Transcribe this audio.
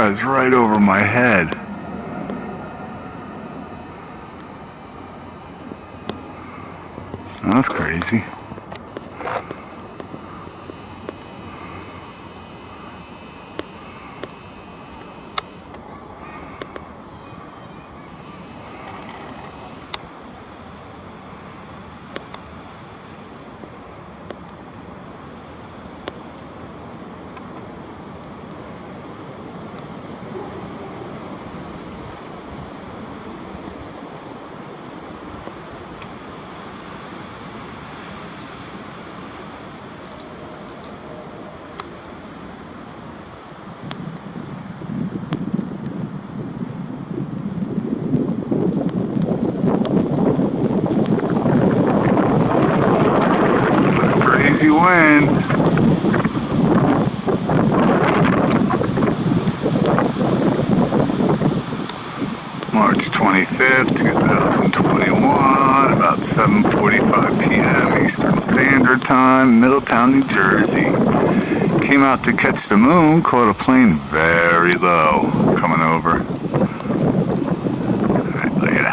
guy's right over my head. That's crazy. Crazy wind. March 25th, 2021, about 7:45 p.m. Eastern Standard Time, Middletown, New Jersey. Came out to catch the moon, caught a plane very low coming over.